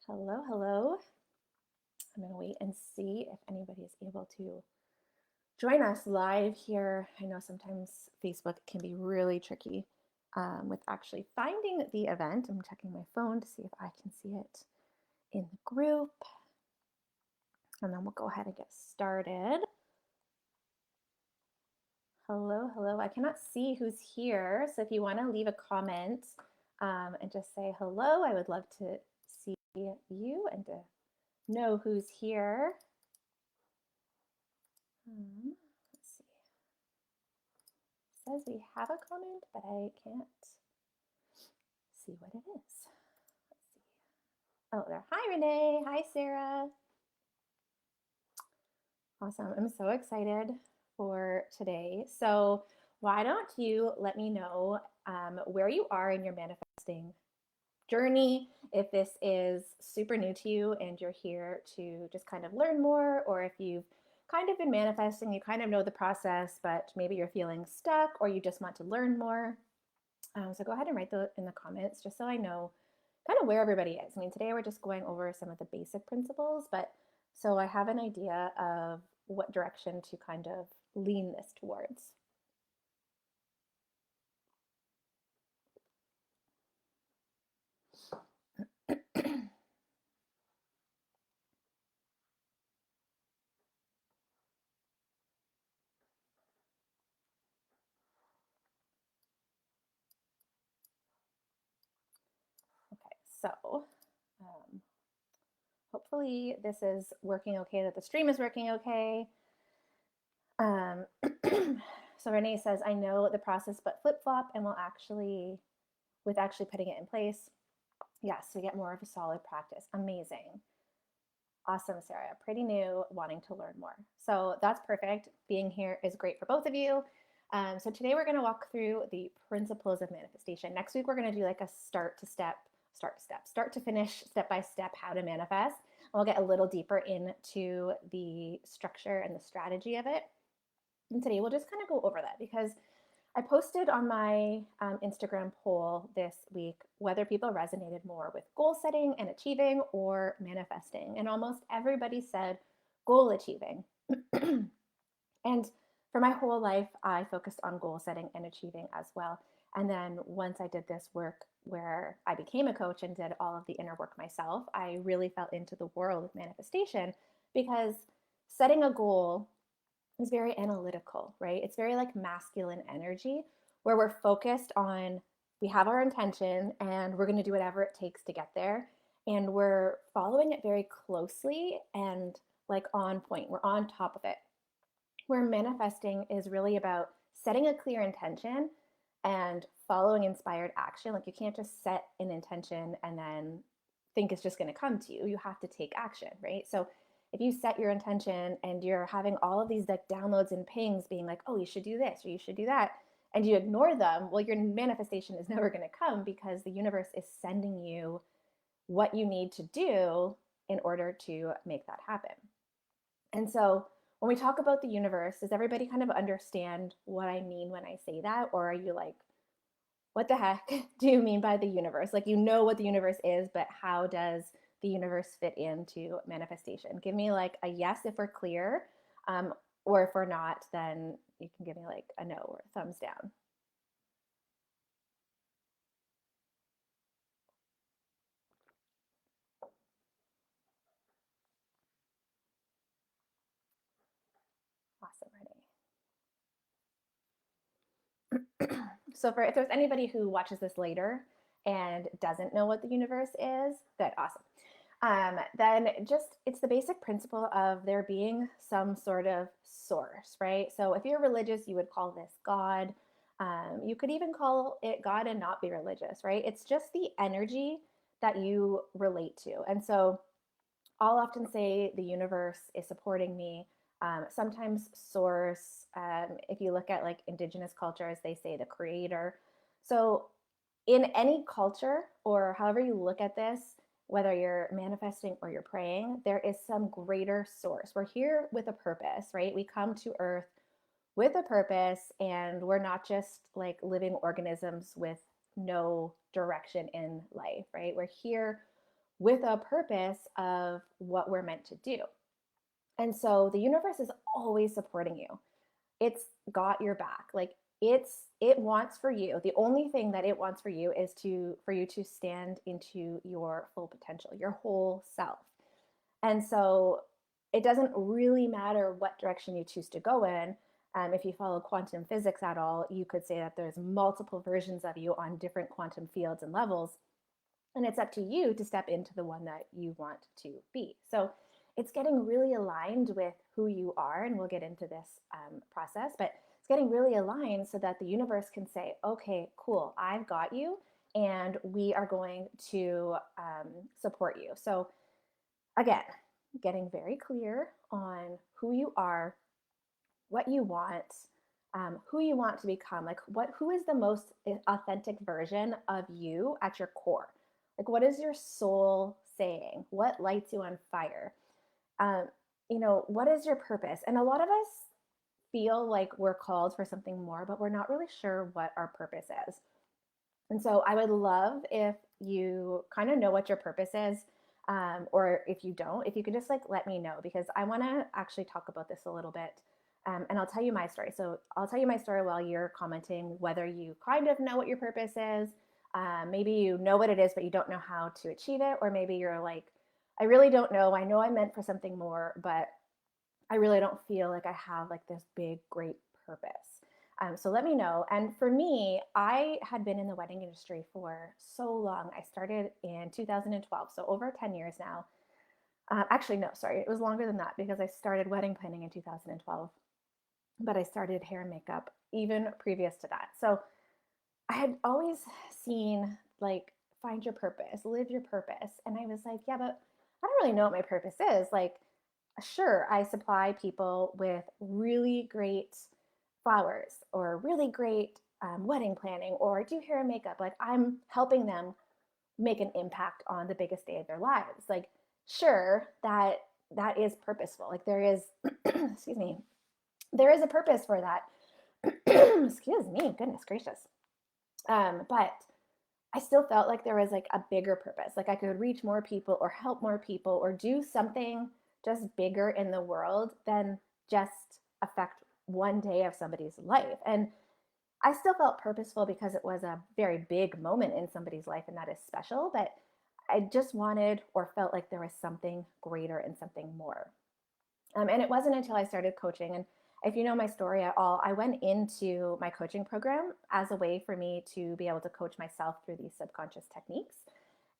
Hello, hello. I'm going to wait and see if anybody is able to join us live here. I know sometimes Facebook can be really tricky with actually finding the event. I'm checking my phone to see if I can see it in the group. And then we'll go ahead and get started. Hello, hello. I cannot see who's here. So if you want to leave a comment and just say hello, I would love to see you and to know who's here. Let's see. It says we have a comment, but I can't see what it is. Let's see. Oh, there. Hi, Renee. Hi, Sarah. Awesome. I'm so excited for today. So why don't you let me know where you are in your manifesting journey, if this is super new to you and you're here to just kind of learn more, or if you've kind of been manifesting, you kind of know the process, but maybe you're feeling stuck or you just want to learn more. So go ahead and write in the comments just so I know kind of where everybody is. I mean, today we're just going over some of the basic principles, but so I have an idea of what direction to kind of lean this towards. Okay, so hopefully this is working okay, that the stream is working okay. So Renee says, I know the process, but flip-flop and with actually putting it in place, yes, we get more of a solid practice. Amazing. Awesome, Sarah. Pretty new, wanting to learn more. So that's perfect. Being here is great for both of you. So today we're going to walk through the principles of manifestation. Next week, we're going to do like a start to finish, step by step, how to manifest. And we'll get a little deeper into the structure and the strategy of it. And today we'll just kind of go over that because I posted on my Instagram poll this week whether people resonated more with goal setting and achieving or manifesting. And almost everybody said goal achieving. And for my whole life, I focused on goal setting and achieving as well. And then once I did this work where I became a coach and did all of the inner work myself, I really fell into the world of manifestation because setting a goal is very analytical, right? It's very like masculine energy where we're focused on, we have our intention and we're going to do whatever it takes to get there. And we're following it very closely and like on point. We're on top of it. Where manifesting is really about setting a clear intention and following inspired action. Like you can't just set an intention and then think it's just going to come to you. You have to take action, right? So if you set your intention and you're having all of these like downloads and pings being like, oh, you should do this or you should do that, and you ignore them, well, your manifestation is never going to come because the universe is sending you what you need to do in order to make that happen. And so when we talk about the universe, does everybody kind of understand what I mean when I say that? Or are you like, what the heck do you mean by the universe? Like, you know what the universe is, but how does the universe fit into manifestation? Give me like a yes if we're clear, or if we're not, then you can give me like a no or a thumbs down. Awesome, Renee. So if there's anybody who watches this later and doesn't know what the universe is, good, awesome. Then just it's the basic principle of there being some sort of source, right? So if you're religious, you would call this God. You could even call it God and not be religious, right? It's just the energy that you relate to. And so I'll often say the universe is supporting me. Sometimes source, if you look at like indigenous cultures, they say the creator. So in any culture or however you look at this, whether you're manifesting or you're praying, there is some greater source. We're here with a purpose, right? We come to earth with a purpose and we're not just like living organisms with no direction in life, right? We're here with a purpose of what we're meant to do. And so the universe is always supporting you. It's got your back. Like it wants for you. The only thing that it wants for you is for you to stand into your full potential, your whole self. And so it doesn't really matter what direction you choose to go in. If you follow quantum physics at all, you could say that there's multiple versions of you on different quantum fields and levels. And it's up to you to step into the one that you want to be. So it's getting really aligned with who you are. And we'll get into this process, but it's getting really aligned so that the universe can say, okay, cool, I've got you. And we are going to support you. So again, getting very clear on who you are, what you want, who you want to become. Like who is the most authentic version of you at your core? Like what is your soul saying? What lights you on fire? What is your purpose? And a lot of us feel like we're called for something more, but we're not really sure what our purpose is. And so I would love if you kind of know what your purpose is, or if you don't, if you could just like let me know, because I want to actually talk about this a little bit. And I'll tell you my story. So I'll tell you my story while you're commenting whether you kind of know what your purpose is. Maybe you know what it is, but you don't know how to achieve it. Or maybe you're like, I really don't know. I know I'm meant for something more, but I really don't feel like I have like this big, great purpose. So let me know. And for me, I had been in the wedding industry for so long. I started in 2012, so over 10 years now. Actually, no, sorry, it was longer than that because I started wedding planning in 2012, but I started hair and makeup even previous to that. So I had always seen like find your purpose, live your purpose. And I was like, yeah, but I don't really know what my purpose is. Like, sure, I supply people with really great flowers or really great wedding planning, or do hair and makeup. Like I'm helping them make an impact on the biggest day of their lives. Like, sure, that is purposeful. Like there is, excuse me, there is a purpose for that. Excuse me, goodness gracious. But I still felt like there was like a bigger purpose. Like I could reach more people or help more people or do something just bigger in the world than just affect one day of somebody's life. And I still felt purposeful because it was a very big moment in somebody's life and that is special. But I just wanted or felt like there was something greater and something more. And it wasn't until I started coaching. And if you know my story at all, I went into my coaching program as a way for me to be able to coach myself through these subconscious techniques.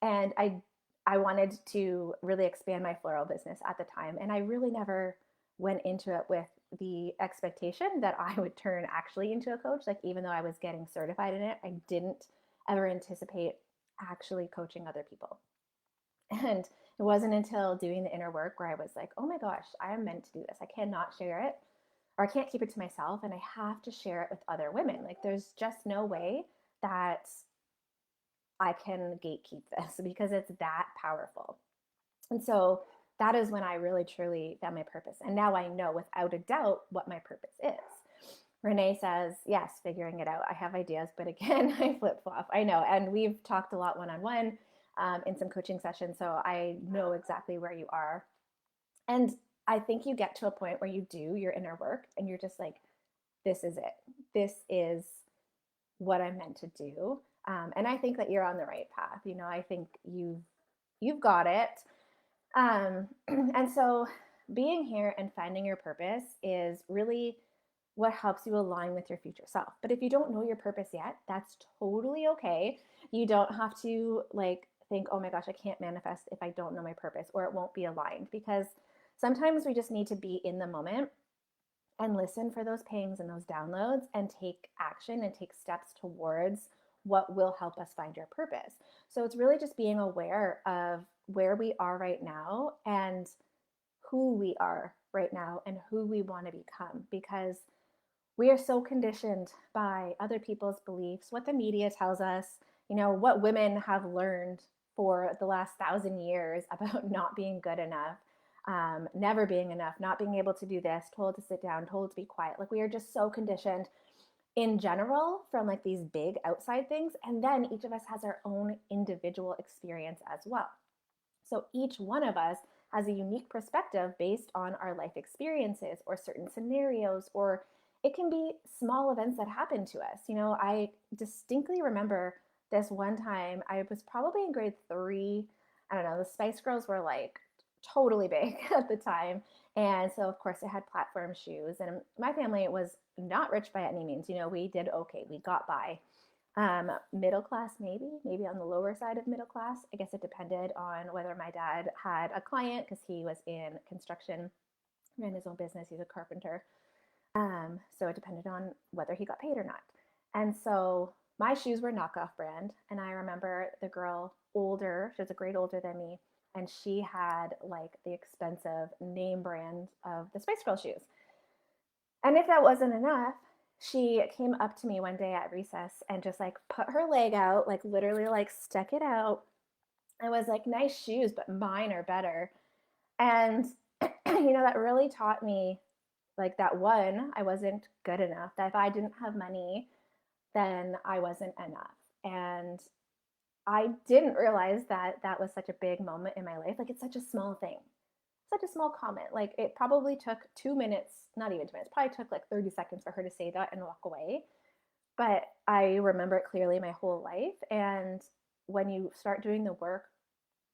And I wanted to really expand my floral business at the time. And I really never went into it with the expectation that I would turn actually into a coach. Like, even though I was getting certified in it, I didn't ever anticipate actually coaching other people. And it wasn't until doing the inner work where I was like, oh my gosh, I am meant to do this. I cannot share it, or I can't keep it to myself, and I have to share it with other women. Like, there's just no way that I can gatekeep this because it's that powerful. And so that is when I really truly found my purpose. And now I know without a doubt what my purpose is. Renee says, yes, figuring it out. I have ideas, but again, I flip flop. I know. And we've talked a lot one-on-one in some coaching sessions. So I know exactly where you are. And I think you get to a point where you do your inner work and you're just like, this is it. This is what I'm meant to do. And I think that you're on the right path. I think you've got it. And so being here and finding your purpose is really what helps you align with your future self. But if you don't know your purpose yet, that's totally okay. You don't have to like think, oh my gosh, I can't manifest if I don't know my purpose, or it won't be aligned, because sometimes we just need to be in the moment and listen for those pings and those downloads and take action and take steps towards what will help us find your purpose. So it's really just being aware of where we are right now and who we are right now and who we want to become, because we are so conditioned by other people's beliefs, what the media tells us, what women have learned for the last 1,000 years about not being good enough, never being enough, not being able to do this, told to sit down, told to be quiet. Like, we are just so conditioned in general from like these big outside things. And then each of us has our own individual experience as well. So each one of us has a unique perspective based on our life experiences or certain scenarios, or it can be small events that happen to us. I distinctly remember this one time. I was probably in grade 3. I don't know, the Spice Girls were like totally big at the time. And so, of course, I had platform shoes. And my family was not rich by any means. We did okay, we got by. Middle class, maybe on the lower side of middle class. I guess it depended on whether my dad had a client, because he was in construction, ran his own business. He's a carpenter. So it depended on whether he got paid or not. And so my shoes were knockoff brand. And I remember the girl older, she was a grade older than me, and she had like the expensive name brand of the Spice Girl shoes. And if that wasn't enough, she came up to me one day at recess and just like put her leg out, like literally like stuck it out. I was like, nice shoes, but mine are better. And, that really taught me like that one, I wasn't good enough, that if I didn't have money, then I wasn't enough. And I didn't realize that that was such a big moment in my life. Like, it's such a small thing, such a small comment. Like, it probably took 2 minutes, not even 2 minutes, probably took like 30 seconds for her to say that and walk away. But I remember it clearly my whole life. And when you start doing the work,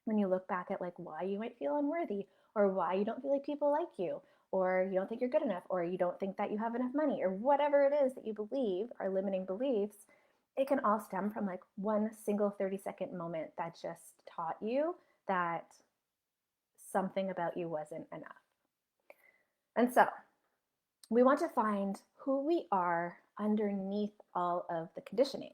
when you look back at like why you might feel unworthy, or why you don't feel like people like you, or you don't think you're good enough, or you don't think that you have enough money, or whatever it is that you believe are limiting beliefs, it can all stem from like one single 30-second moment that just taught you that something about you wasn't enough. And so we want to find who we are underneath all of the conditioning,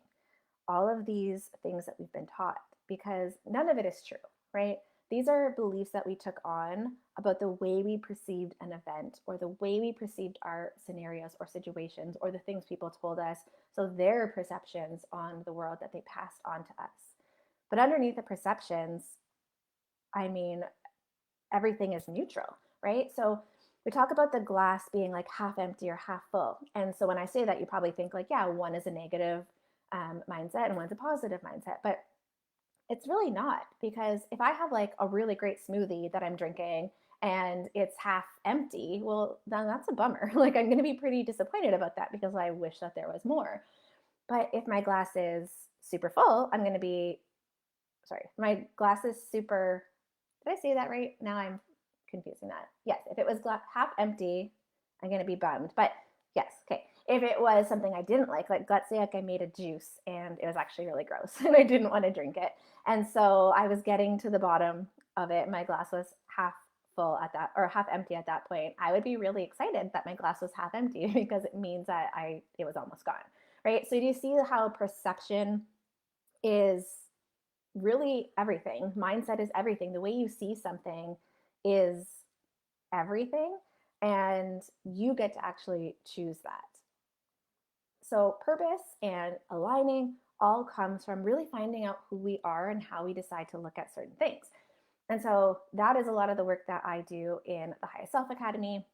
all of these things that we've been taught, because none of it is true, right? These are beliefs that we took on about the way we perceived an event, or the way we perceived our scenarios or situations, or the things people told us. So their perceptions on the world that they passed on to us. But underneath the perceptions, I mean, everything is neutral, right? So we talk about the glass being like half empty or half full. And so when I say that, you probably think like, yeah, one is a negative mindset and one's a positive mindset. But it's really not, because if I have like a really great smoothie that I'm drinking and it's half empty, well, then that's a bummer. Like, I'm going to be pretty disappointed about that, because I wish that there was more. But if my glass is super full, I'm going to be, sorry, my glass is super, did I say that right? Now I'm confusing that. Yes, if it was half empty, I'm going to be bummed. But yes, okay. If it was something I didn't like let's say like I made a juice and it was actually really gross and I didn't want to drink it. And so I was getting to the bottom of it. My glass was half full at that, or half empty at that point. I would be really excited that my glass was half empty, because it means that it was almost gone, right? So do you see how perception is really everything? Mindset is everything. The way you see something is everything, and you get to actually choose that. So purpose and aligning all comes from really finding out who we are and how we decide to look at certain things. And so that is a lot of the work that I do in the Highest Self Academy,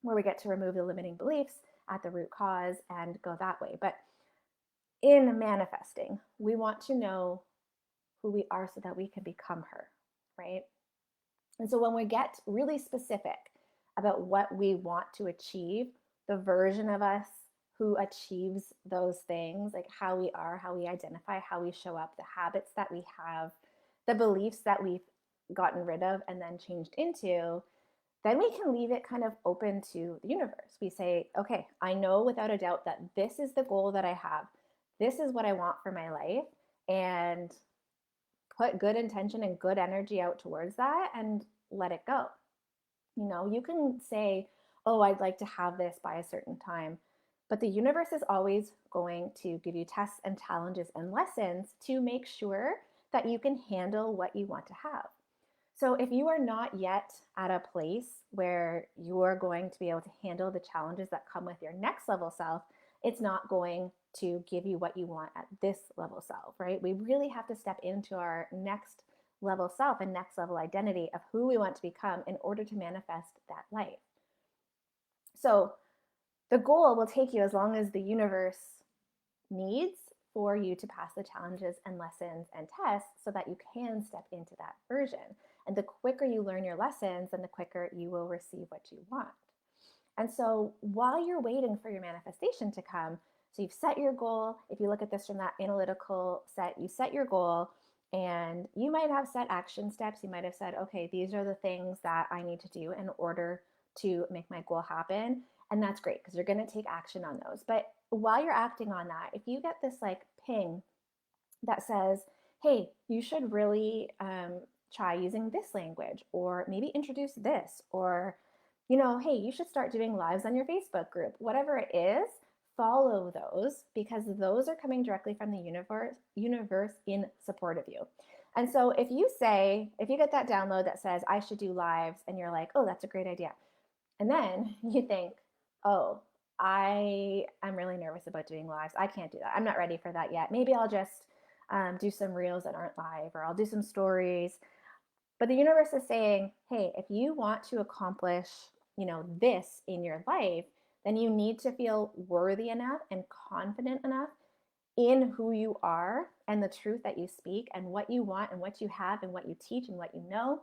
where we get to remove the limiting beliefs at the root cause and go that way. But in manifesting, we want to know who we are so that we can become her, right? And so when we get really specific about what we want to achieve, the version of us who achieves those things, like how we are, how we identify, how we show up, the habits that we have, the beliefs that we've gotten rid of and then changed into, then we can leave it kind of open to the universe. We say, okay, I know without a doubt that this is the goal that I have. This is what I want for my life. And put good intention and good energy out towards that and let it go. You can say, oh, I'd like to have this by a certain time. But the universe is always going to give you tests and challenges and lessons to make sure that you can handle what you want to have. So if you are not yet at a place where you are going to be able to handle the challenges that come with your next level self, it's not going to give you what you want at this level self, right? We really have to step into our next level self and next level identity of who we want to become in order to manifest that life. So the goal will take you as long as the universe needs for you to pass the challenges and lessons and tests so that you can step into that version. And the quicker you learn your lessons, then the quicker you will receive what you want. And so while you're waiting for your manifestation to come, so you've set your goal. If you look at this from that analytical set, you set your goal and you might have set action steps. You might have said, okay, these are the things that I need to do in order to make my goal happen. And that's great because you're going to take action on those. But while you're acting on that, if you get this like ping that says, hey, you should really try using this language, or maybe introduce this, or, hey, you should start doing lives on your Facebook group, whatever it is, follow those because those are coming directly from the universe in support of you. And so if you get that download that says, I should do lives, and you're like, oh, that's a great idea. And then you think, oh, I am really nervous about doing lives. I can't do that. I'm not ready for that yet. Maybe I'll just do some reels that aren't live, or I'll do some stories. But the universe is saying, hey, if you want to accomplish, this in your life, then you need to feel worthy enough and confident enough in who you are and the truth that you speak and what you want and what you have and what you teach and what you know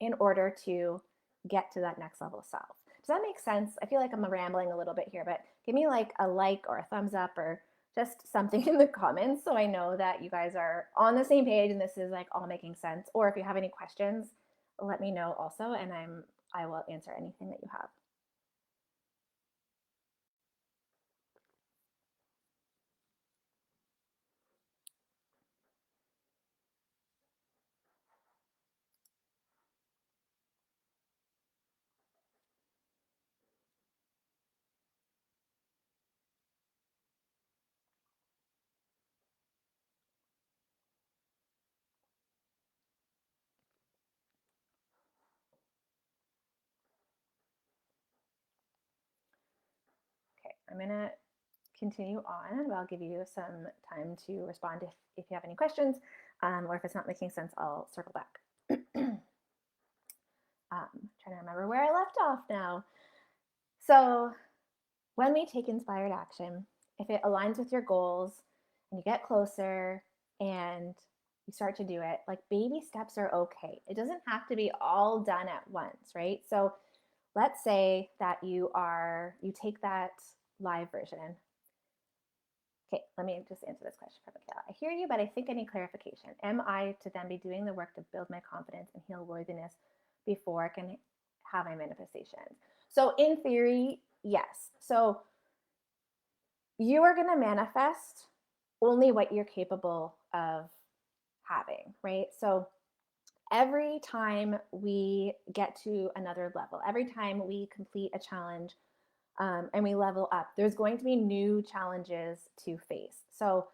in order to get to that next level of self. Does that make sense? I feel like I'm rambling a little bit here, but give me like a like or a thumbs up or just something in the comments so I know that you guys are on the same page and this is like all making sense. Or if you have any questions, let me know also, and I will answer anything that you have. Okay, I'm gonna continue on, but I'll give you some time to respond if you have any questions, or if it's not making sense, I'll circle back. Trying to remember where I left off now. So when we take inspired action, if it aligns with your goals and you get closer and you start to do it, like baby steps are okay. It doesn't have to be all done at once, right? So let's say that you take that live version. Okay, let me just answer this question from Michaela. I hear you, but I think I need clarification. Am I to then be doing the work to build my confidence and heal worthiness before I can have my manifestations? So in theory, yes. So you are going to manifest only what you're capable of having, right? So every time we get to another level, every time we complete a challenge and we level up, there's going to be new challenges to face. So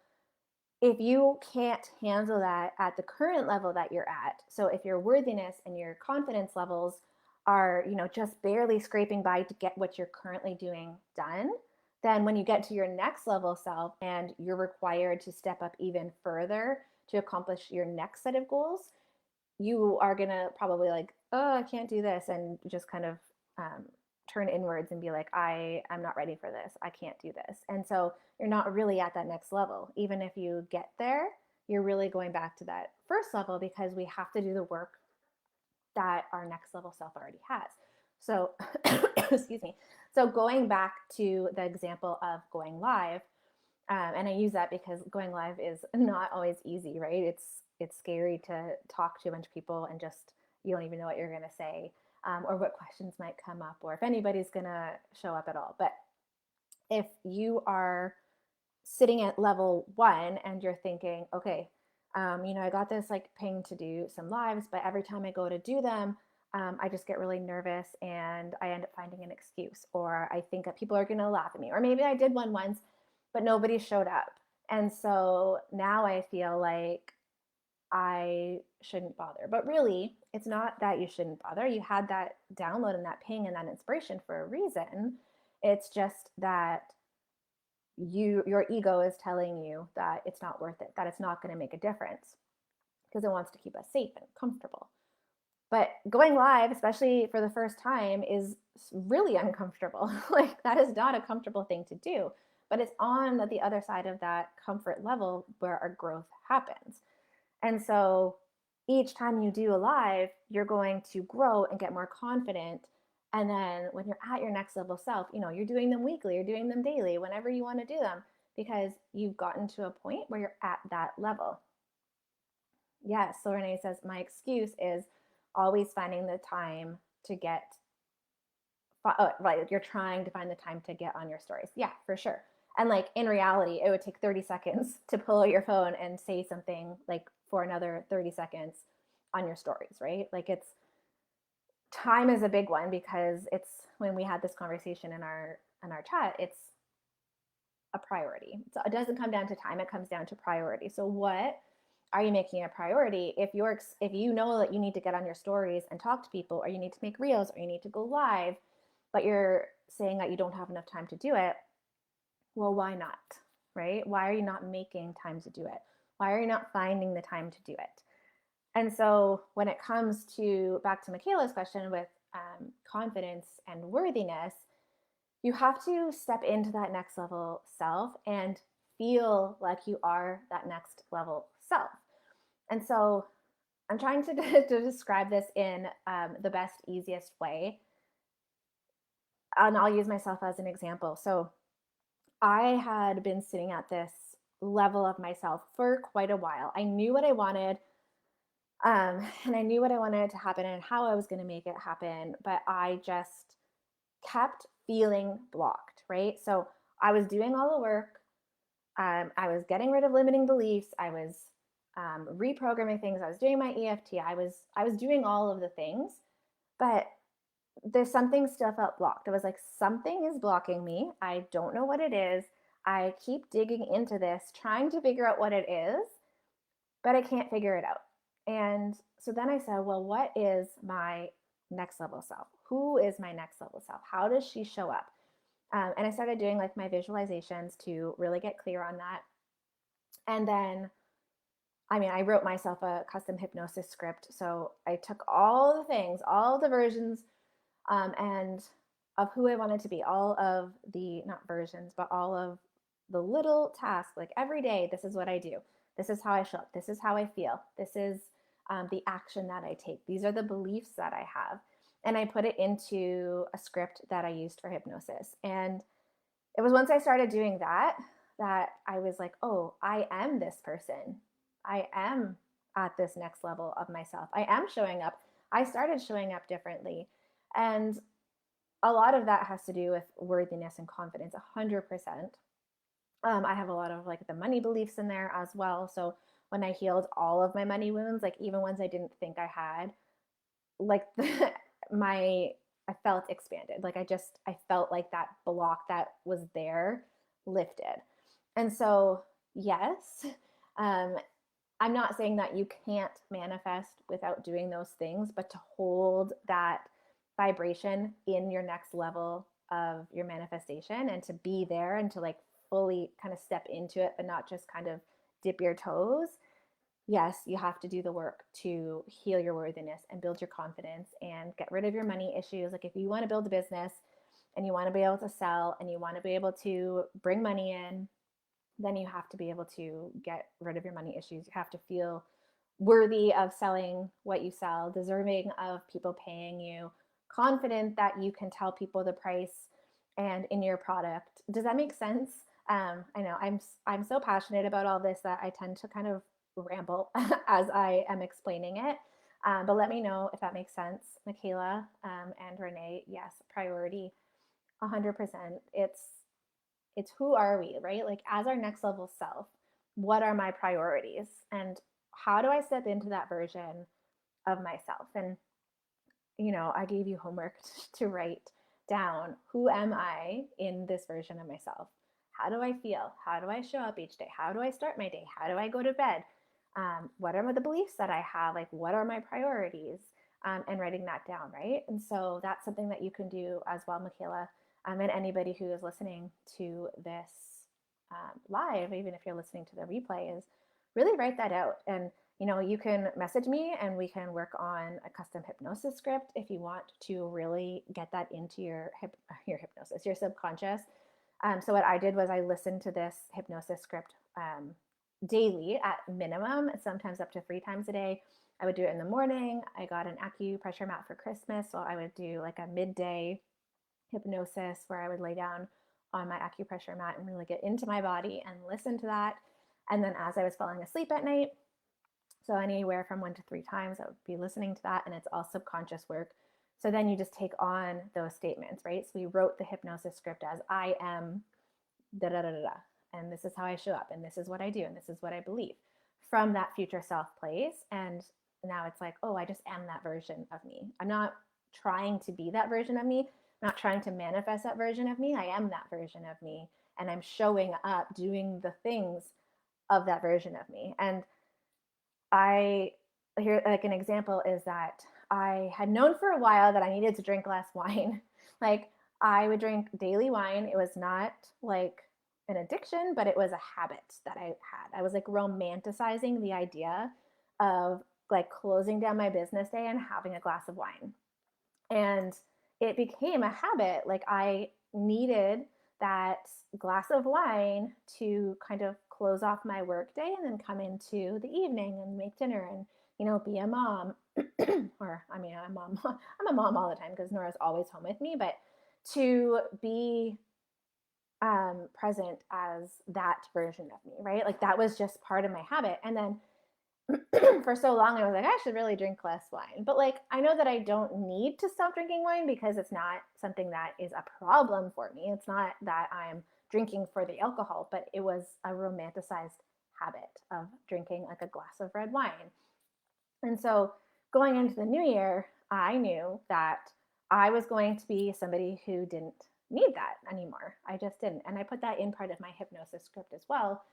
if you can't handle that at the current level that you're at, so if your worthiness and your confidence levels are, just barely scraping by to get what you're currently doing done, then when you get to your next level self and you're required to step up even further to accomplish your next set of goals, you are going to probably like, oh, I can't do this, and just kind of turn inwards and be like, I'm not ready for this. I can't do this. And so you're not really at that next level. Even if you get there, you're really going back to that first level because we have to do the work that our next level self already has. So, excuse me. So going back to the example of going live, and I use that because going live is not always easy, right? It's scary to talk to a bunch of people and just you don't even know what you're going to say, or what questions might come up, or if anybody's going to show up at all. But if you are sitting at level 1 and you're thinking, okay, I got this like ping to do some lives, but every time I go to do them, I just get really nervous and I end up finding an excuse, or I think that people are going to laugh at me, or maybe I did one once, but nobody showed up. And so now I feel like I shouldn't bother. But really, it's not that you shouldn't bother. You had that download and that ping and that inspiration for a reason. It's just that your ego is telling you that it's not worth it, that it's not going to make a difference because it wants to keep us safe and comfortable. But going live, especially for the first time, is really uncomfortable. Like that is not a comfortable thing to do, but it's on the other side of that comfort level where our growth happens. And so each time you do a live, you're going to grow and get more confident. And then when you're at your next level self, you're doing them weekly, you're doing them daily, whenever you want to do them, because you've gotten to a point where you're at that level. Yes, so Renee says, my excuse is always finding the time to get, you're trying to find the time to get on your stories. Yeah, for sure. And like in reality, it would take 30 seconds to pull out your phone and say something like for another 30 seconds on your stories, right? Like time is a big one, because it's, when we had this conversation in our chat, it's a priority. So it doesn't come down to time, it comes down to priority. So what are you making a priority? If you know that you need to get on your stories and talk to people, or you need to make reels, or you need to go live, but you're saying that you don't have enough time to do it, well, why not? Right? Why are you not making time to do it? Why are you not finding the time to do it? And so when it comes to, back to Michaela's question with confidence and worthiness, you have to step into that next level self and feel like you are that next level self. And so I'm trying to describe this in the best, easiest way. And I'll use myself as an example. So I had been sitting at this level of myself for quite a while. I knew what I wanted, and I knew what I wanted to happen and how I was going to make it happen, but I just kept feeling blocked, right? So I was doing all the work. I was getting rid of limiting beliefs. I was reprogramming things. I was doing my EFT. I was doing all of the things, but there's something still felt blocked. I was like, something is blocking me. I don't know what it is. I keep digging into this, trying to figure out what it is, but I can't figure it out. And so then I said, well, what is my next level self? Who is my next level self? How does she show up? And I started doing like my visualizations to really get clear on that. And then, I wrote myself a custom hypnosis script. So I took all the things, all the versions, and of who I wanted to be, all of the, not versions, but all of the little tasks, like every day, this is what I do. This is how I show up. This is how I feel. This is the action that I take. These are the beliefs that I have. And I put it into a script that I used for hypnosis. And it was once I started doing that I was like, oh, I am this person. I am at this next level of myself. I am showing up. I started showing up differently. And a lot of that has to do with worthiness and confidence, 100%. I have a lot of like the money beliefs in there as well. So when I healed all of my money wounds, like even ones I didn't think I had, like my I felt expanded. Like I felt like that block that was there lifted. And so yes, um, I'm not saying that you can't manifest without doing those things, but to hold that vibration in your next level of your manifestation and to be there and to like fully kind of step into it, but not just kind of dip your toes. Yes, you have to do the work to heal your worthiness and build your confidence and get rid of your money issues. Like if you want to build a business and you want to be able to sell and you want to be able to bring money in, then you have to be able to get rid of your money issues. You have to feel worthy of selling what you sell, deserving of people paying you, confident that you can tell people the price and in your product. Does that make sense? I know I'm so passionate about all this that I tend to kind of ramble as I am explaining it. But let me know if that makes sense, Michaela and Renee. Yes, priority, 100%. It's who are we, right? Like as our next level self, what are my priorities and how do I step into that version of myself? And I gave you homework to write down, who am I in this version of myself? How do I feel? How do I show up each day? How do I start my day? How do I go to bed? What are the beliefs that I have? Like, what are my priorities? And writing that down, right? And so that's something that you can do as well, Michaela, and anybody who is listening to this live, even if you're listening to the replay, is really write that out. And you can message me and we can work on a custom hypnosis script if you want to really get that into your hypnosis, your subconscious. So what I did was I listened to this hypnosis script daily at minimum, sometimes up to 3 times a day. I would do it in the morning. I got an acupressure mat for Christmas, so I would do like a midday hypnosis where I would lay down on my acupressure mat and really get into my body and listen to that. And then as I was falling asleep at night, so anywhere from 1 to 3 times, I would be listening to that, and it's all subconscious work. So then you just take on those statements, right? So we wrote the hypnosis script as I am da da da da da, and this is how I show up, and this is what I do, and this is what I believe from that future self place. And now it's like, oh, I just am that version of me. I'm not trying to be that version of me, I'm not trying to manifest that version of me. I am that version of me, and I'm showing up doing the things of that version of me. And I here like an example is that I had known for a while that I needed to drink less wine. Like I would drink daily wine. It was not like an addiction, but it was a habit that I had. I was like romanticizing the idea of like closing down my business day and having a glass of wine. And it became a habit. Like I needed that glass of wine to kind of close off my work day and then come into the evening and make dinner and, you know, be a mom. Or I mean, I'm a mom all the time because Nora's always home with me, but to be present as that version of me, right? Like that was just part of my habit. And then for so long I was like, I should really drink less wine. But like I know that I don't need to stop drinking wine because it's not something that is a problem for me. It's not that I'm drinking for the alcohol, but it was a romanticized habit of drinking like a glass of red wine. And so going into the new year, I knew that I was going to be somebody who didn't need that anymore. I just didn't. And I put that in part of my hypnosis script as well.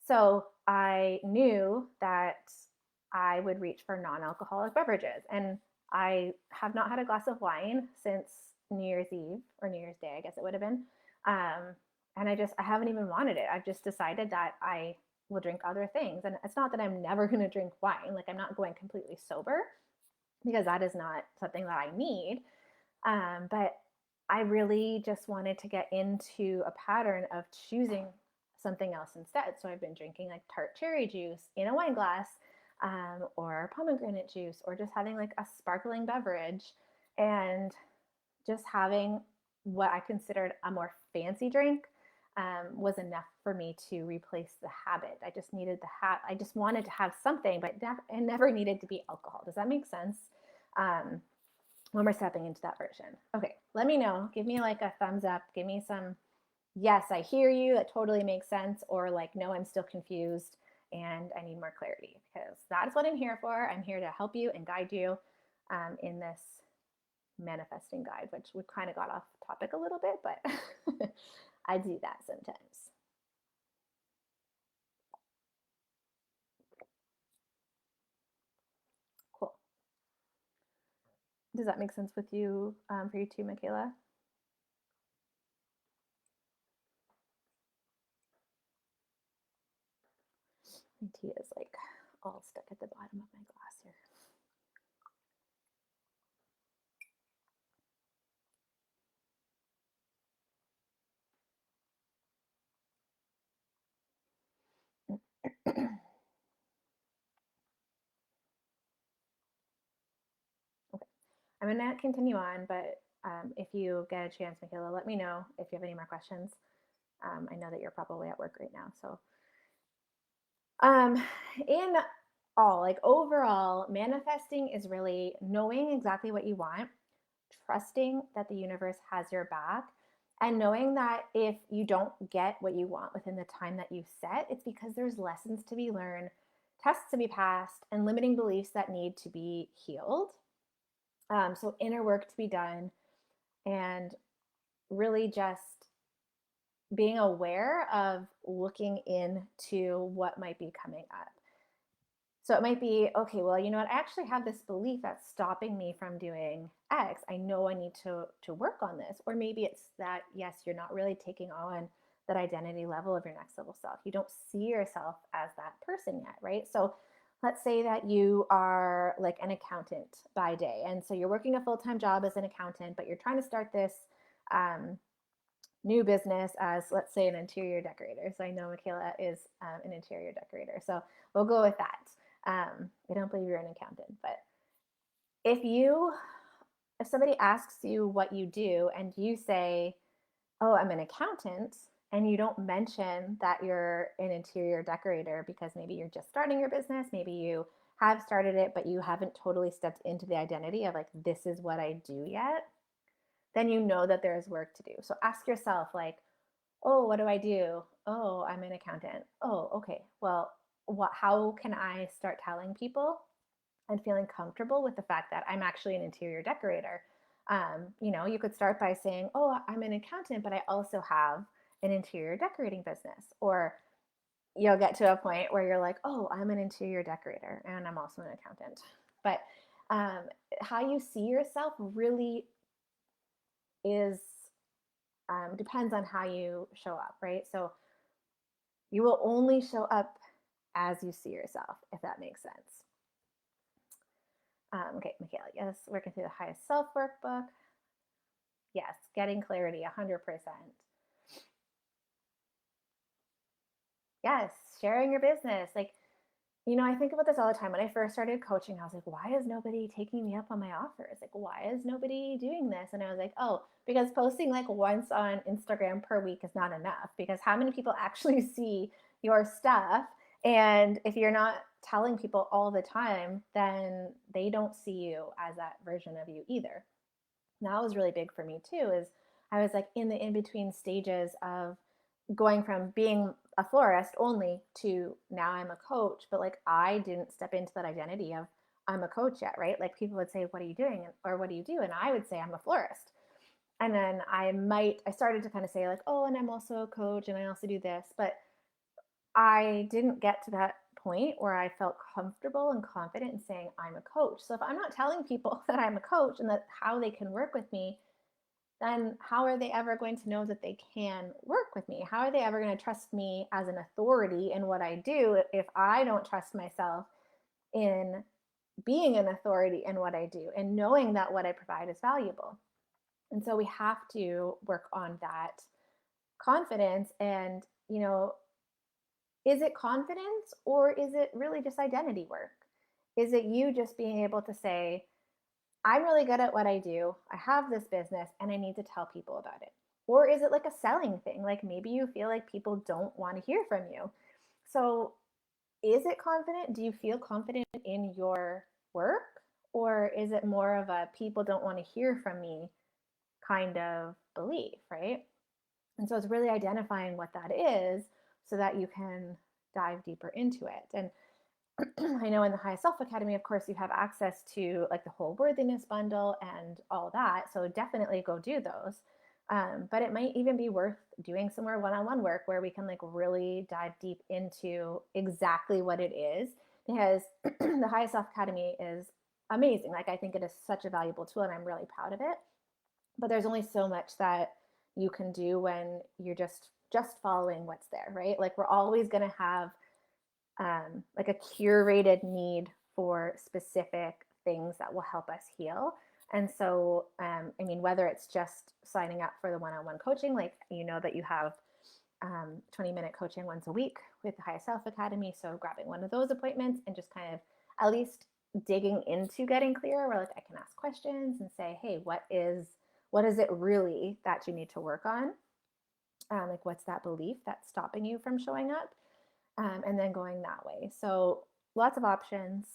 So I knew that I would reach for non-alcoholic beverages. And I have not had a glass of wine since New Year's Eve or New Year's Day, I guess it would have been. And I haven't even wanted it. I've just decided that I will drink other things. And it's not that I'm never going to drink wine. Like I'm not going completely sober because that is not something that I need. But I really just wanted to get into a pattern of choosing something else instead. So I've been drinking like tart cherry juice in a wine glass, or pomegranate juice, or just having like a sparkling beverage, and just having what I considered a more fancy drink was enough for me to replace the habit. I just needed I just wanted to have something, but it never needed to be alcohol. Does that make sense? When we're stepping into that version. Okay, let me know. Give me like a thumbs up. Give me some, yes, I hear you. That totally makes sense. Or like, no, I'm still confused and I need more clarity, because that is what I'm here for. I'm here to help you and guide you in this manifesting guide, which we kind of got off topic a little bit, but I do that sometimes. Cool. Does that make sense with you, for you too, Michaela? My tea is like all stuck at the bottom of my glass here. Okay, I'm gonna continue on, but if you get a chance, Michaela, let me know if you have any more questions. I know that you're probably at work right now, so in all, like overall, manifesting is really knowing exactly what you want, trusting that the universe has your back, and knowing that if you don't get what you want within the time that you set, it's because there's lessons to be learned, tests to be passed, and limiting beliefs that need to be healed. So inner work to be done, and really just being aware of looking into what might be coming up. So it might be, okay, well, you know what? I actually have this belief that's stopping me from doing X. I know I need to work on this. Or maybe it's that, yes, you're not really taking on that identity level of your next level self. You don't see yourself as that person yet, right? So let's say that you are like an accountant by day. And so you're working a full-time job as an accountant, but you're trying to start this new business as, let's say, an interior decorator. So I know Michaela is an interior decorator. So we'll go with that. I don't believe you're an accountant, but if you, if somebody asks you what you do and you say, oh, I'm an accountant, and you don't mention that you're an interior decorator because maybe you're just starting your business, maybe you have started it, but you haven't totally stepped into the identity of like, this is what I do yet, then you know that there is work to do. So ask yourself, like, oh, what do I do? Oh, I'm an accountant. Oh, okay. Well, how can I start telling people and feeling comfortable with the fact that I'm actually an interior decorator? You could start by saying, oh, I'm an accountant, but I also have an interior decorating business. Or you'll get to a point where you're like, oh, I'm an interior decorator and I'm also an accountant. But um, how you see yourself really is depends on how you show up, right? So you will only show up as you see yourself, if that makes sense. Okay, Michaela, yes, working through the highest self workbook. Yes, getting clarity, 100%. Yes, sharing your business. Like, I think about this all the time. When I first started coaching, I was like, why is nobody taking me up on my offers? Like, why is nobody doing this? And I was like, oh, because posting like once on Instagram per week is not enough. Because how many people actually see your stuff? And if you're not telling people all the time, then they don't see you as that version of you either. And that was really big for me too, is I was like in the in-between stages of going from being a florist only to now I'm a coach, but like I didn't step into that identity of I'm a coach yet, right? Like people would say, what are you doing? Or what do you do? And I would say I'm a florist. And then I started to kind of say like, oh, and I'm also a coach and I also do this. But I didn't get to that point where I felt comfortable and confident in saying I'm a coach. So if I'm not telling people that I'm a coach and that how they can work with me, then how are they ever going to know that they can work with me? How are they ever going to trust me as an authority in what I do if I don't trust myself in being an authority in what I do and knowing that what I provide is valuable? And so we have to work on that confidence. And, is it confidence or is it really just identity work? Is it you just being able to say, I'm really good at what I do. I have this business and I need to tell people about it. Or is it like a selling thing? Like maybe you feel like people don't want to hear from you. So is it confident? Do you feel confident in your work? Or is it more of a people don't want to hear from me kind of belief, right? And so it's really identifying what that is so that you can dive deeper into it. And I know in the High Self Academy, of course, you have access to like the whole Worthiness bundle and all that. So definitely go do those. But it might even be worth doing some more one-on-one work where we can like really dive deep into exactly what it is, because the High Self Academy is amazing. Like I think it is such a valuable tool and I'm really proud of it. But there's only so much that you can do when you're just following what's there, right? Like we're always going to have like a curated need for specific things that will help us heal. And so, whether it's just signing up for the one-on-one coaching, like that you have 20-minute coaching once a week with the High Self Academy. So grabbing one of those appointments and just kind of at least digging into getting clear, where like I can ask questions and say, hey, what is it really that you need to work on? Like what's that belief that's stopping you from showing up? And then going that way. So lots of options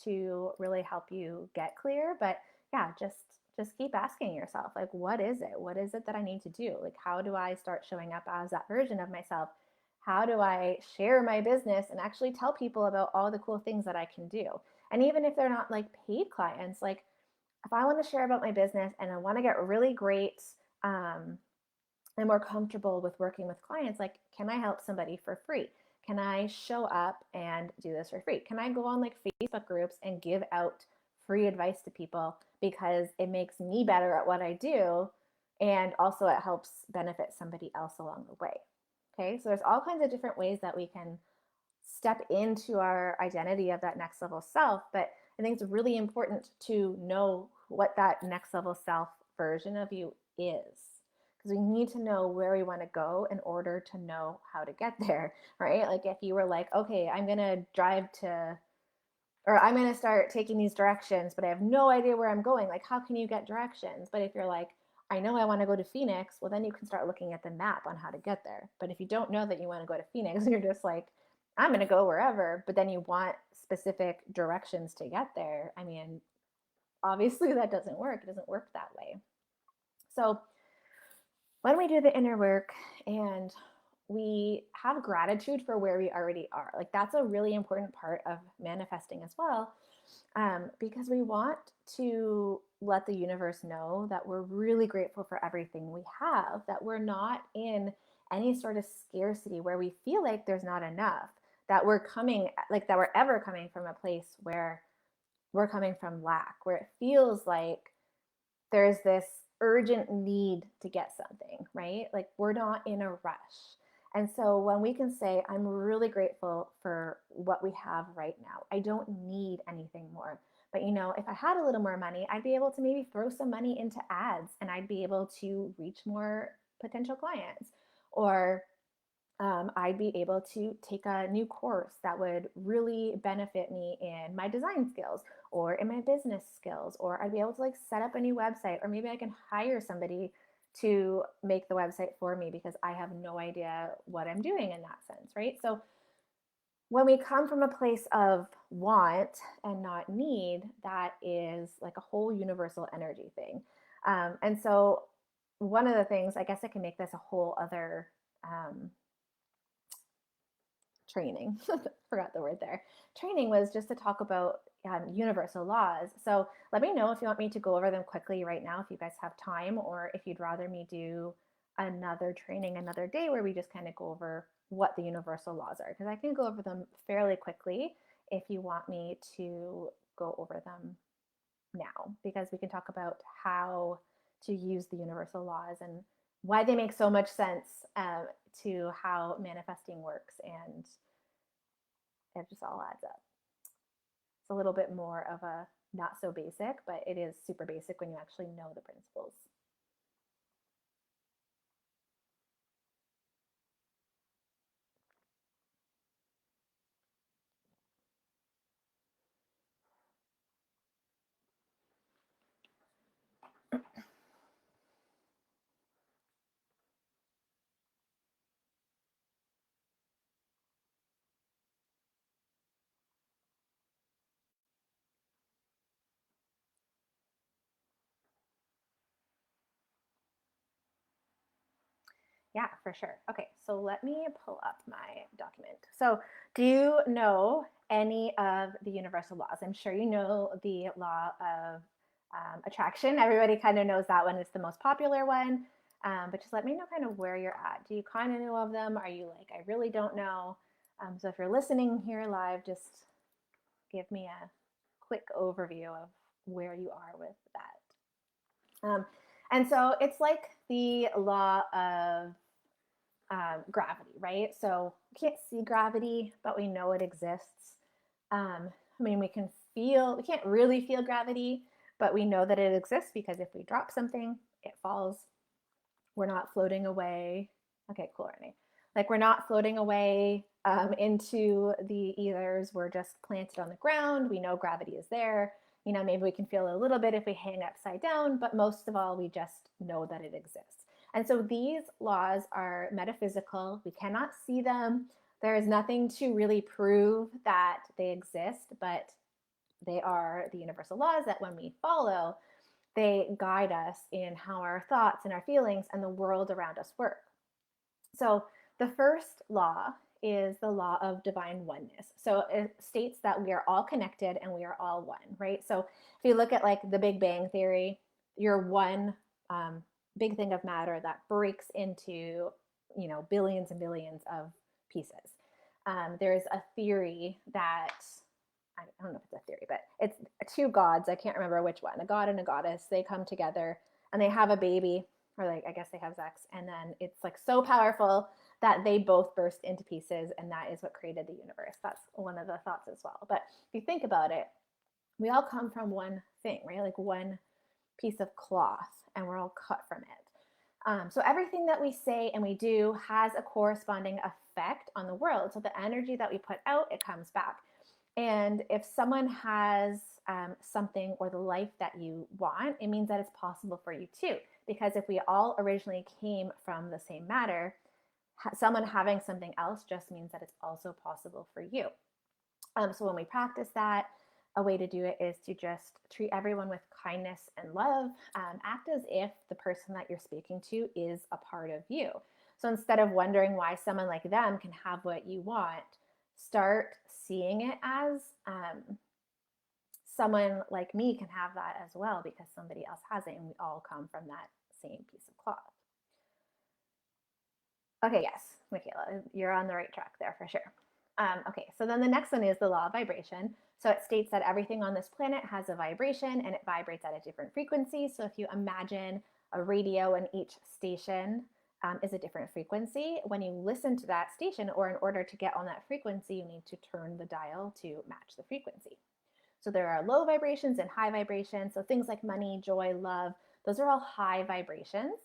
to really help you get clear. But yeah, just keep asking yourself, like, what is it? What is it that I need to do? Like, how do I start showing up as that version of myself? How do I share my business and actually tell people about all the cool things that I can do? And even if they're not like paid clients, like if I want to share about my business and I want to get really great and more comfortable with working with clients, like, can I help somebody for free? Can I show up and do this for free? Can I go on like Facebook groups and give out free advice to people because it makes me better at what I do, and also it helps benefit somebody else along the way? Okay, so there's all kinds of different ways that we can step into our identity of that next level self, but I think it's really important to know what that next level self version of you is, because because we need to know where we want to go in order to know how to get there, right? Like if you were like, okay, I'm going to drive to, or I'm going to start taking these directions, but I have no idea where I'm going. Like, how can you get directions? But if you're like, I know I want to go to Phoenix, well, then you can start looking at the map on how to get there. But if you don't know that you want to go to Phoenix, you're just like, I'm going to go wherever, but then you want specific directions to get there. I mean, obviously that doesn't work. It doesn't work that way. So when we do the inner work and we have gratitude for where we already are, like that's a really important part of manifesting as well, because we want to let the universe know that we're really grateful for everything we have, that we're not in any sort of scarcity where we feel like there's not enough, that we're coming, like that we're ever coming from a place where we're coming from lack, where it feels like there's this urgent need to get something, right? Like we're not in a rush. And so when we can say, I'm really grateful for what we have right now, I don't need anything more. But you know, if I had a little more money, I'd be able to maybe throw some money into ads and I'd be able to reach more potential clients. Or I'd be able to take a new course that would really benefit me in my design skills or in my business skills, or I'd be able to like set up a new website, or maybe I can hire somebody to make the website for me because I have no idea what I'm doing in that sense, right? So when we come from a place of want and not need, that is like a whole universal energy thing. And so one of the things, I guess I can make this a whole other training. Forgot the word there. Training was just to talk about universal laws. So let me know if you want me to go over them quickly right now, if you guys have time, or if you'd rather me do another training another day where we just kind of go over what the universal laws are, because I can go over them fairly quickly if you want me to go over them now, because we can talk about how to use the universal laws and why they make so much sense to how manifesting works, and it just all adds up. It's a little bit more of a not so basic, but it is super basic when you actually know the principles. Yeah, for sure. Okay, so let me pull up my document. So, do you know any of the universal laws? I'm sure you know the law of attraction. Everybody kind of knows that one. It's the most popular one. But just let me know kind of where you're at. Do you kind of know of them? Are you like, I really don't know? So, if you're listening here live, just give me a quick overview of where you are with that. And so it's like the law of gravity, right? So we can't see gravity, but we know it exists. I mean, we can't really feel gravity, but we know that it exists because if we drop something, it falls. We're not floating away. Okay, cool, Renee. Like we're not floating away into the ethers. We're just planted on the ground. We know gravity is there. You know, maybe we can feel a little bit if we hang upside down, but most of all, we just know that it exists. And so these laws are metaphysical. We cannot see them. There is nothing to really prove that they exist, but they are the universal laws that when we follow, they guide us in how our thoughts and our feelings and the world around us work. So the first law is the law of divine oneness. So it states that we are all connected and we are all one, right? So if you look at like the Big Bang Theory, you're one big thing of matter that breaks into, you know, billions and billions of pieces. There's a theory that, I don't know if it's a theory, but it's two gods. I can't remember which one, a god and a goddess. They come together and they have a baby, or like, I guess they have sex. And then it's like so powerful that they both burst into pieces. And that is what created the universe. That's one of the thoughts as well. But if you think about it, we all come from one thing, right? Like one piece of cloth, and we're all cut from it. So everything that we say and we do has a corresponding effect on the world. So the energy that we put out, it comes back. And if someone has something or the life that you want, it means that it's possible for you too. Because if we all originally came from the same matter, someone having something else just means that it's also possible for you. So when we practice that, a way to do it is to just treat everyone with kindness and love. Act as if the person that you're speaking to is a part of you. So instead of wondering why someone like them can have what you want, start seeing it as someone like me can have that as well because somebody else has it, and we all come from that same piece of cloth. Okay, yes, Michaela, you're on the right track there for sure. Okay, so then the next one is the law of vibration. So it states that everything on this planet has a vibration and it vibrates at a different frequency. So if you imagine a radio and each station is a different frequency, when you listen to that station, or in order to get on that frequency, you need to turn the dial to match the frequency. So there are low vibrations and high vibrations. So things like money, joy, love, those are all high vibrations.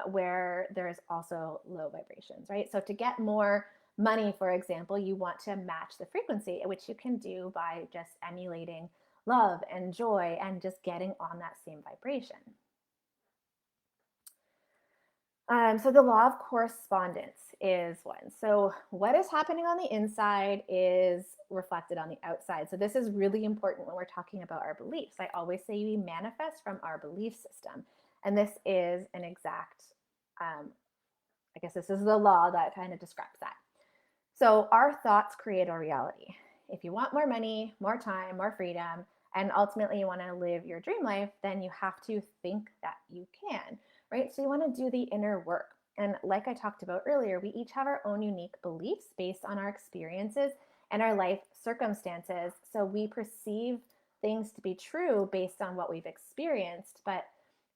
Where there's also low vibrations, right? So to get more money, for example, you want to match the frequency, which you can do by just emulating love and joy and just getting on that same vibration. So the law of correspondence is one. So what is happening on the inside is reflected on the outside. So this is really important when we're talking about our beliefs. I always say we manifest from our belief system. And this is an exact, I guess this is the law that kind of describes that. So our thoughts create our reality. If you want more money, more time, more freedom, and ultimately you want to live your dream life, then you have to think that you can, right? So you want to do the inner work. And like I talked about earlier, we each have our own unique beliefs based on our experiences and our life circumstances. So we perceive things to be true based on what we've experienced, but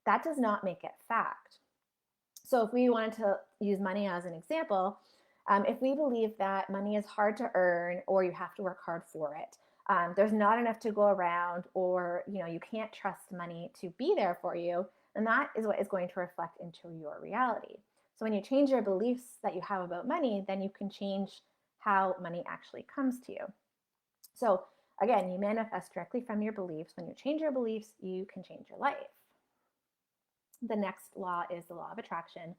that does not make it fact. So if we wanted to use money as an example, if we believe that money is hard to earn or you have to work hard for it, there's not enough to go around, or you can't trust money to be there for you, and that is what is going to reflect into your reality. So when you change your beliefs that you have about money, then you can change how money actually comes to you. So again, you manifest directly from your beliefs. When you change your beliefs, you can change your life. The next law is the law of attraction.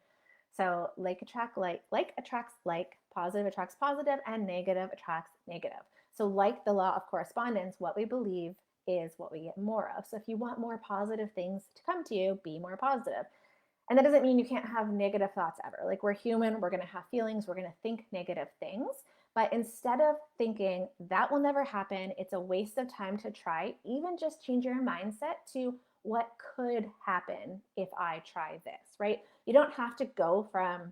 So like attracts like, positive attracts positive, and negative attracts negative. So like the law of correspondence, what we believe is what we get more of. So if you want more positive things to come to you, be more positive. And that doesn't mean you can't have negative thoughts ever. Like, we're human, we're going to have feelings, we're going to think negative things. But instead of thinking that will never happen, it's a waste of time to try, even just change your mindset to what could happen if I try this, right? You don't have to go from,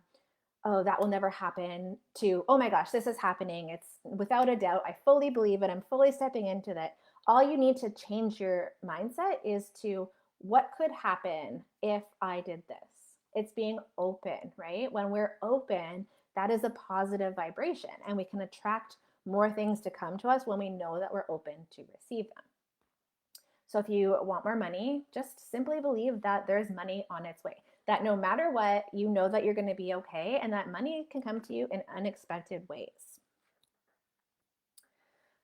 oh, that will never happen, to, oh my gosh, this is happening. It's without a doubt. I fully believe it. I'm fully stepping into that. All you need to change your mindset is to, what could happen if I did this? It's being open, right? When we're open, that is a positive vibration, and we can attract more things to come to us when we know that we're open to receive them. So if you want more money, just simply believe that there's money on its way, that no matter what, you know that you're going to be okay, and that money can come to you in unexpected ways.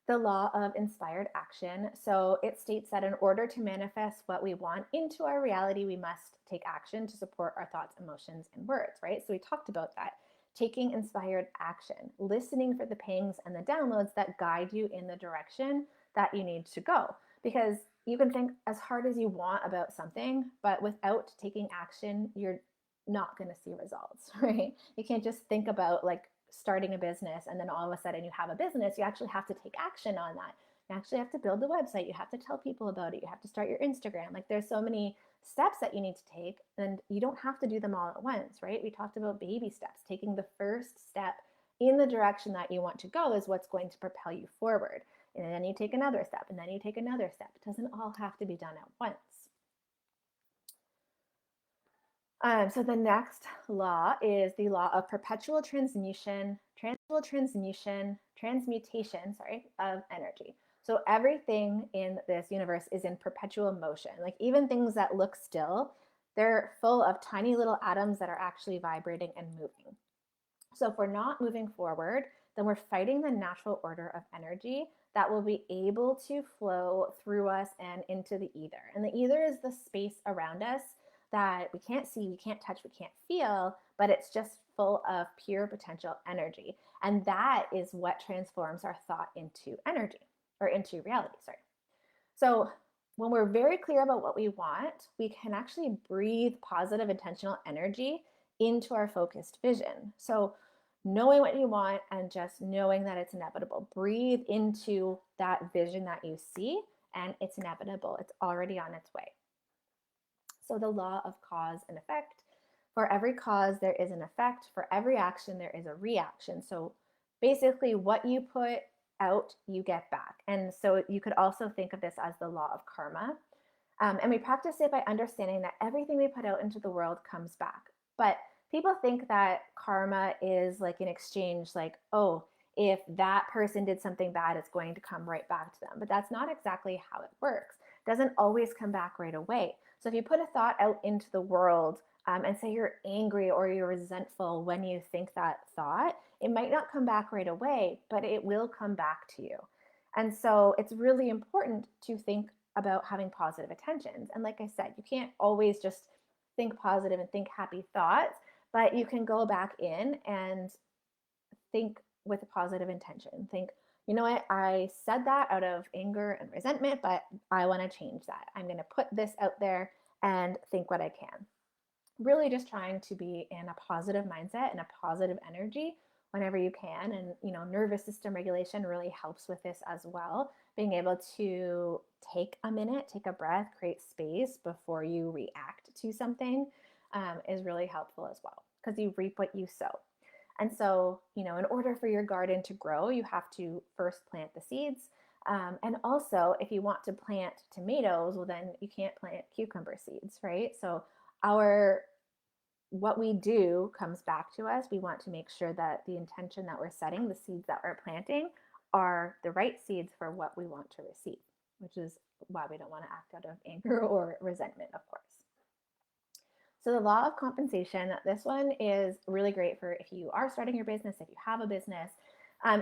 The law of inspired action. So it states that in order to manifest what we want into our reality, we must take action to support our thoughts, emotions, and words, right? So we talked about that. Taking inspired action, listening for the pings and the downloads that guide you in the direction that you need to go. Because you can think as hard as you want about something, but without taking action, you're not going to see results, right? You can't just think about like starting a business and then all of a sudden you have a business. You actually have to take action on that. You actually have to build the website. You have to tell people about it. You have to start your Instagram. Like, there's so many steps that you need to take, and you don't have to do them all at once, right? We talked about baby steps. Taking the first step in the direction that you want to go is what's going to propel you forward. And then you take another step, and then you take another step. It doesn't all have to be done at once. So the next law is the law of perpetual transmutation of energy. So everything in this universe is in perpetual motion. Like, even things that look still, They're full of tiny little atoms that are actually vibrating and moving. So if we're not moving forward, then we're fighting the natural order of energy that will be able to flow through us and into the ether. And the ether is the space around us that we can't see, we can't touch, we can't feel, but it's just full of pure potential energy. And that is what transforms our thought into energy, or into reality, sorry. So when we're very clear about what we want, we can actually breathe positive intentional energy into our focused vision. So knowing what you want and just knowing that it's inevitable. Breathe into that vision that you see, and it's inevitable. It's already on its way. So the law of cause and effect. For every cause, there is an effect. For every action, there is a reaction. So basically, what you put out, you get back. And so you could also think of this as the law of karma. And we practice it by understanding that everything we put out into the world comes back. But people think that karma is like an exchange, like, oh, if that person did something bad, it's going to come right back to them. But that's not exactly how it works. It doesn't always come back right away. So if you put a thought out into the world, and say you're angry or you're resentful when you think that thought, it might not come back right away, but it will come back to you. And so it's really important to think about having positive intentions. And like I said, you can't always just think positive and think happy thoughts, but you can go back in and think with a positive intention. Think, you know what, I said that out of anger and resentment, but I want to change that. I'm going to put this out there and think what I can. Really just trying to be in a positive mindset and a positive energy whenever you can. And, nervous system regulation really helps with this as well. Being able to take a minute, take a breath, create space before you react to something is really helpful as well, because you reap what you sow. And so, in order for your garden to grow, you have to first plant the seeds. And also, if you want to plant tomatoes, well, then you can't plant cucumber seeds, right? So what we do comes back to us. We want to make sure that the intention that we're setting, the seeds that we're planting, are the right seeds for what we want to receive, which is why we don't want to act out of anger or resentment, of course. So the law of compensation, this one is really great for if you are starting your business, if you have a business.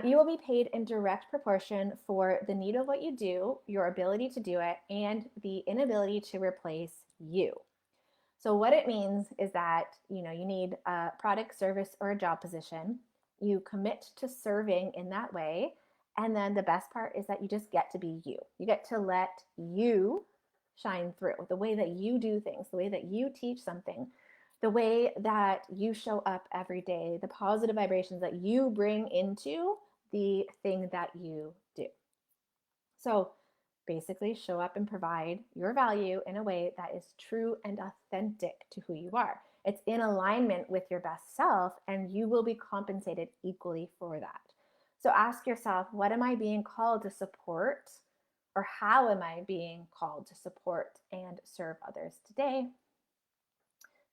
You will be paid in direct proportion for the need of what you do, your ability to do it, and the inability to replace you. So what it means is that, you need a product, service, or a job position. You commit to serving in that way. And then the best part is that you just get to be you. You get to let you shine through the way that you do things, the way that you teach something, the way that you show up every day, the positive vibrations that you bring into the thing that you do. So basically, show up and provide your value in a way that is true and authentic to who you are. It's in alignment with your best self, and you will be compensated equally for that. So ask yourself, what am I being called to support? Or how am I being called to support and serve others today?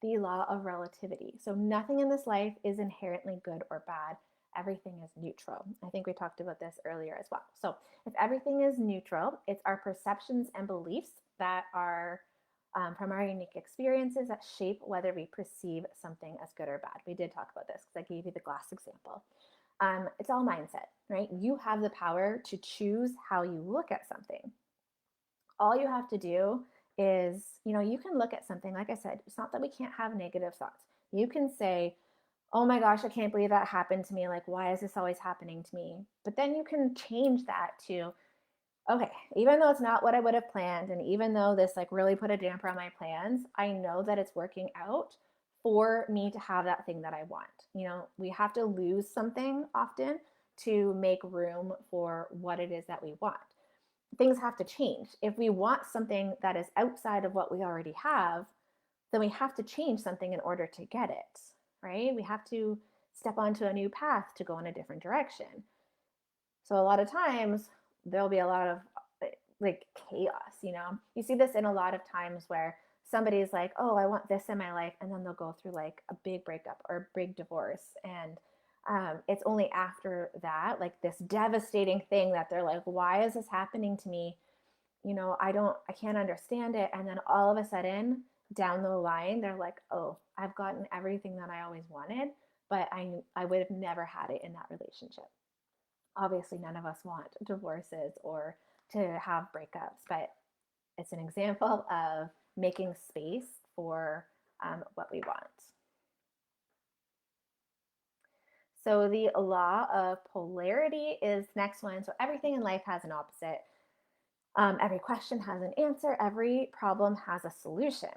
The law of relativity. So nothing in this life is inherently good or bad. Everything is neutral. I think we talked about this earlier as well. So if everything is neutral, it's our perceptions and beliefs that are from our unique experiences that shape whether we perceive something as good or bad. We did talk about this because I gave you the glass example. It's all mindset, right? You have the power to choose how you look at something. All you have to do is, you can look at something, like I said, it's not that we can't have negative thoughts. You can say, oh my gosh, I can't believe that happened to me. Like, why is this always happening to me? But then you can change that to, okay, even though it's not what I would have planned, and even though this really put a damper on my plans, I know that it's working out for me to have that thing that I want. We have to lose something often to make room for what it is that we want. Things have to change. If we want something that is outside of what we already have, then we have to change something in order to get it, right? We have to step onto a new path to go in a different direction. So a lot of times there'll be a lot of chaos, You see this in a lot of times where somebody's like, oh, I want this in my life. And then they'll go through a big breakup or a big divorce. And it's only after that, this devastating thing, that they're like, why is this happening to me? I can't understand it. And then all of a sudden down the line, they're like, oh, I've gotten everything that I always wanted, but I would have never had it in that relationship. Obviously, none of us want divorces or to have breakups, but it's an example of making space for what we want. So the law of polarity is the next one. So everything in life has an opposite. Every question has an answer. Every problem has a solution.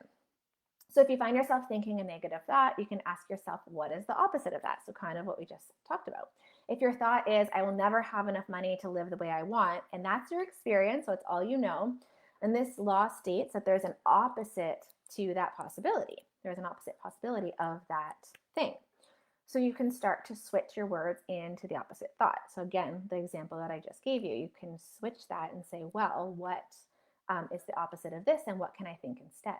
So if you find yourself thinking a negative thought, you can ask yourself, what is the opposite of that? So kind of what we just talked about. If your thought is, I will never have enough money to live the way I want, and that's your experience, so it's all you know, and this law states that there's an opposite to that possibility. There's an opposite possibility of that thing. So you can start to switch your words into the opposite thought. So again, the example that I just gave you, you can switch that and say, well, what is the opposite of this, and what can I think instead?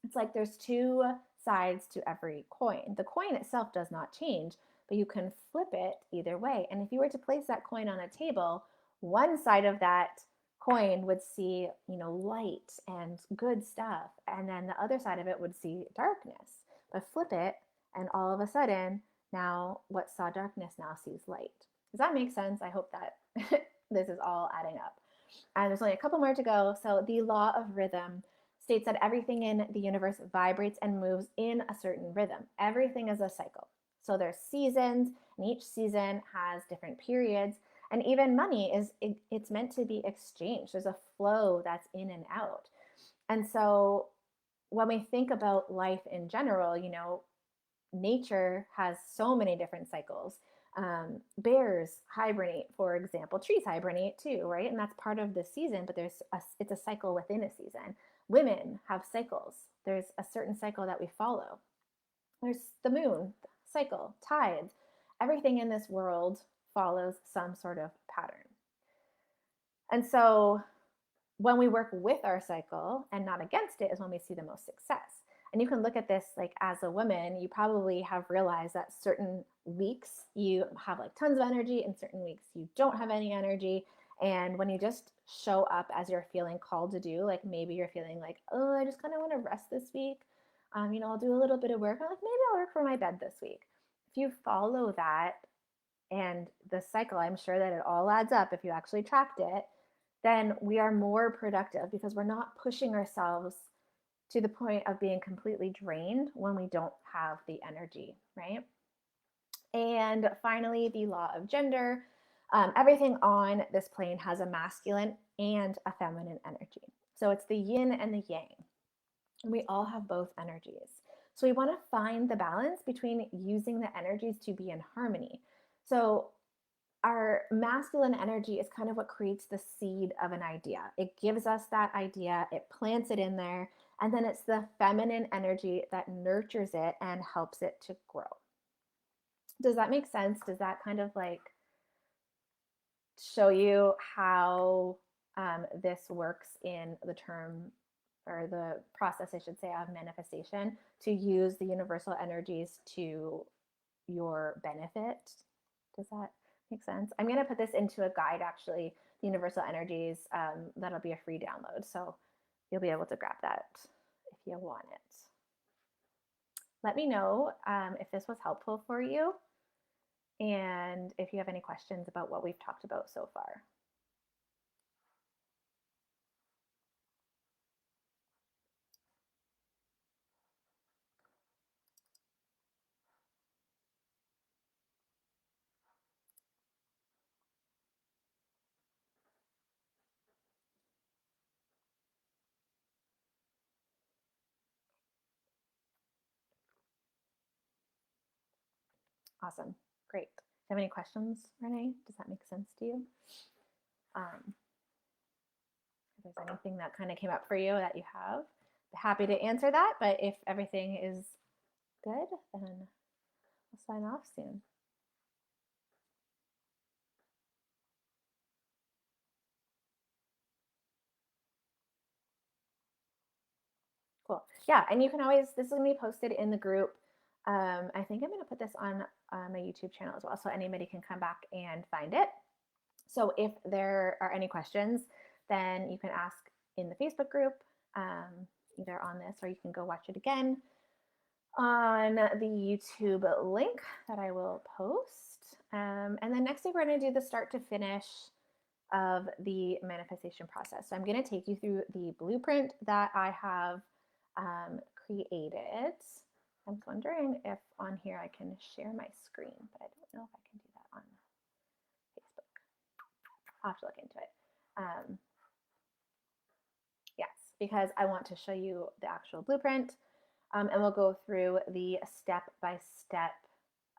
It's like there's two sides to every coin. The coin itself does not change, but you can flip it either way. And if you were to place that coin on a table, one side of that coin would see, light and good stuff, and then the other side of it would see darkness. But flip it, and all of a sudden, now what saw darkness now sees light. Does that make sense? I hope that this is all adding up. And there's only a couple more to go. So the law of rhythm states that everything in the universe vibrates and moves in a certain rhythm. Everything is a cycle. So there's seasons, and each season has different periods. And even money it's meant to be exchanged. There's a flow that's in and out. And so when we think about life in general, nature has so many different cycles. Bears hibernate, for example. Trees hibernate too, right? And that's part of the season, but it's a cycle within a season. Women have cycles. There's a certain cycle that we follow. There's the moon cycle, tides. Everything in this world follows some sort of pattern. And so when we work with our cycle and not against it is when we see the most success. And you can look at this like as a woman, you probably have realized that certain weeks you have like tons of energy and certain weeks you don't have any energy. And when you just show up as you're feeling called to do, like maybe you're feeling like, oh, I just kind of want to rest this week. I'll do a little bit of work. I'm like, maybe I'll work from my bed this week. If you follow that and the cycle, I'm sure that it all adds up if you actually tracked it, then we are more productive because we're not pushing ourselves to the point of being completely drained when we don't have the energy, right? And finally, the law of gender. Everything on this plane has a masculine and a feminine energy. So it's the yin and the yang. And we all have both energies. So we want to find the balance between using the energies to be in harmony. So our masculine energy is kind of what creates the seed of an idea. It gives us that idea, it plants it in there, and then it's the feminine energy that nurtures it and helps it to grow. Does that make sense? Does that kind of like show you how this works in the term or the process, I should say, of manifestation to use the universal energies to your benefit? Does that make sense? I'm going to put this into a guide, actually, the universal energies. That'll be a free download. So you'll be able to grab that if you want it. Let me know if this was helpful for you and if you have any questions about what we've talked about so far. Awesome. Great. Do you have any questions, Renee? Does that make sense to you? If there's anything that kind of came up for you that you have, I'm happy to answer that. But if everything is good, then I'll sign off soon. Cool. Yeah, and you can always, this is going to be posted in the group. I think I'm going to put this on my YouTube channel as well, so anybody can come back and find it. So if there are any questions, then you can ask in the Facebook group. either on this or you can go watch it again on the YouTube link that I will post. And then next week, we're going to do the start to finish of the manifestation process. So I'm going to take you through the blueprint that I have created. I'm wondering if on here I can share my screen, but I don't know if I can do that on Facebook. I'll have to look into it. Yes, because I want to show you the actual blueprint, and we'll go through the step-by-step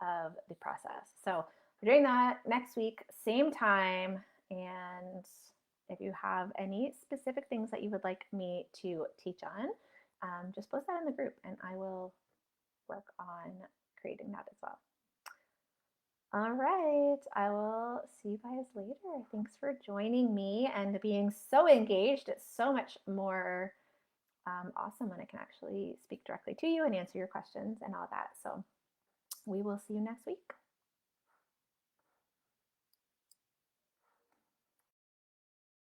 of the process. So we're doing that next week, same time, and if you have any specific things that you would like me to teach on, just post that in the group and I will work on creating that as well. All right, I will see you guys later. Thanks for joining me and being so engaged. It's so much more awesome when I can actually speak directly to you and answer your questions and all that. So we will see you next week.